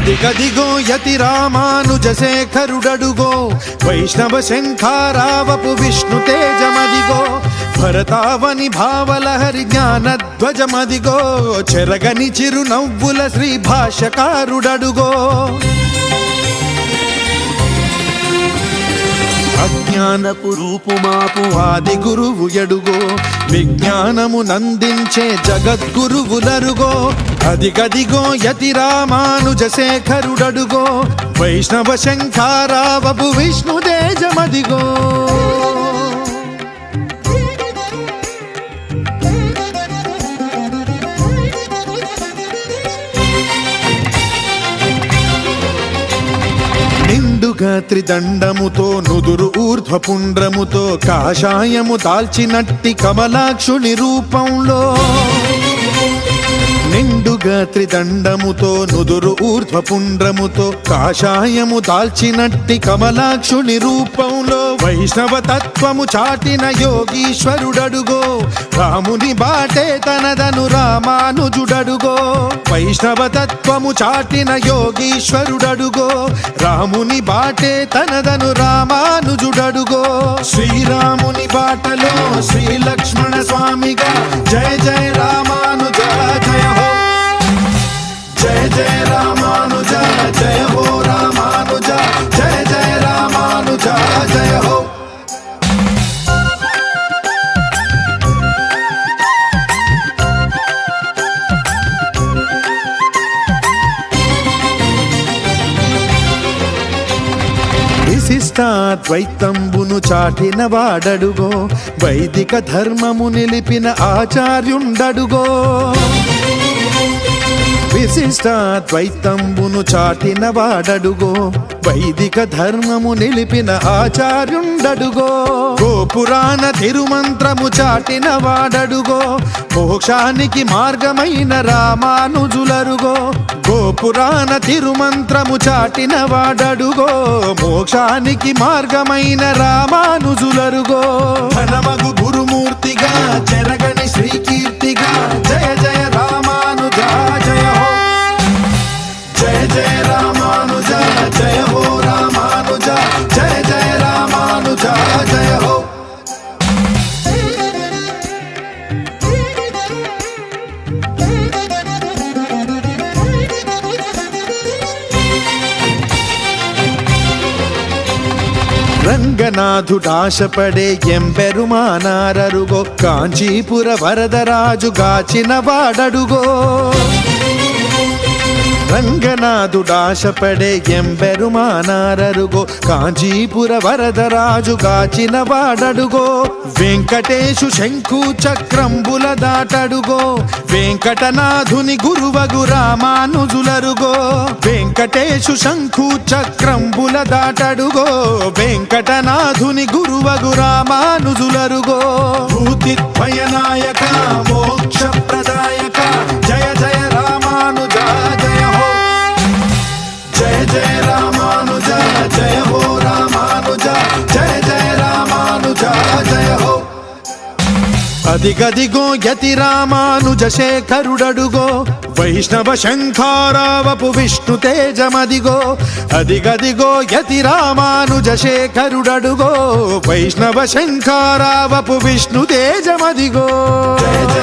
అదిగదిగో యతి రామానుజ శేఖరుడడుగో వైష్ణవ శంఖారావపు విష్ణు తేజమదిగో భరతావని భావలహరి జ్ఞానధ్వజమదిగో చెరగని చిరునవ్వుల శ్రీ భాష్యకారుడడుగో అజ్ఞానపు రూపుమాపు ఆది గురువు ఎడుగో విజ్ఞానము నందించే జగద్గురువులరుగో అదిగదిగో యతి రామానుజ శేఖరుడడుగో వైష్ణవ శంఖారావపు విష్ణు తేజమదిగో నిండుగా త్రిదండముతో నుదురు ఊర్ధ్వపుండ్రముతో కాషాయము దాల్చినట్టి కమలాక్షుని రూపంలో నిండుగా త్రిదండముతో నుదురు ఊర్ధ్వపుండ్రముతో కాషాయము దాల్చినట్టి కమలాక్షుని రూపంలో వైష్ణవ తత్వము చాటిన యోగీశ్వరుడడుగో రాముని బాటే తనదను రామానుజుడడుగో వైష్ణవ తత్వము చాటిన యోగీశ్వరుడడుగో రాముని బాటే తనదను రామానుజుడడుగో శ్రీరాముని బాటలో శ్రీ లక్ష్మణ స్వామిగా జయ జయ రామానుజ జయ హో జయ జయ రామానుజ జయ హో రామానుజ జయ జయ రామానుజ జయ హో విశిష్టాద్వైతంబును చాటిన వాడడుగో వైదిక ధర్మము నిలిపిన ఆచార్యుండడుగో విశిష్టాద్వైతంబును చాటిన వాడడుగో వైదిక ధర్మము నిలిపిన ఆచార్యుండడుగో గోపురాణ తిరుమంత్రము చాటిన వాడడుగో మోక్షానికి మార్గమైన రామానుజులరుగో గోపురాణ తిరుమంత్రము చాటిన వాడడుగో మోక్షానికి మార్గమైన రామానుజులరుగో ధనమగు గురుమూర్తిగా చెరగని శ్రీకీర్తిగా జయ జయ రామానుజ జయ హో జయ జయ రామానుజ జయ హో రామానుజ జయ జయ రామానుజ జయ హో రంగనాథుడాశపడే ఎంపెరుమానారరుగో కాంచీపుర వరదరాజు గాచిన వాడడుగో రంగనాథుడాశపడే ఎంపెరుమానారరుగో కాంచీపుర వరదరాజు గాచిన వాడడుగో వెంకటేశు శంఖు చక్రంబుల దాటడుగో వెంకటనాథుని గురువగు రామానుజులరుగో వెంకటేశు శంఖు చక్రంబుల దాటడుగో వెంకటనాథుని గురువగు రామానుజులరుగో భూతిద్వయనాయక మోక్ష ప్రదాయక జయ జయ రామానుజ జయ హో జయ జయ రామానుజ జయ హో రామానుజ జయ జయ రామానుజ జయ హో అదిగదిగో యతి రామానుజ శేఖరుడడుగో వైష్ణవ శంఖారావపు విష్ణు తేజమదిగో అదిగదిగో యతి రామానుజ శేఖరుడడుగో వైష్ణవ శంఖారావపు విష్ణు తేజమదిగో జయ జయ